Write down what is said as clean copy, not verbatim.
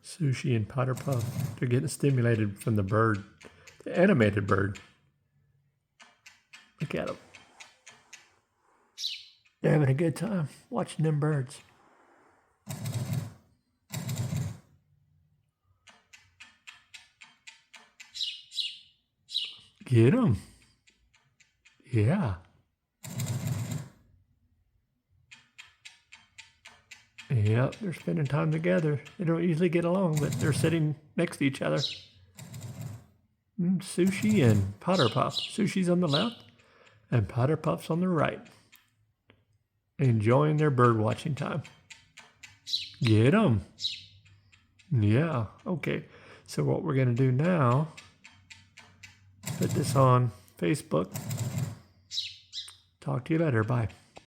Sushi and Powder Puff. They're getting stimulated from the bird, the animated bird. Look at them. They're having a good time watching them birds. Get them. Yeah. Yep, they're spending time together. They don't usually get along, but they're sitting next to each other. Sushi and Powder Puff. Sushi's on the left and Powder Puff's on the right. Enjoying their bird watching time. Get them. Yeah, okay. So what we're going to do now, put this on Facebook. Talk to you later. Bye.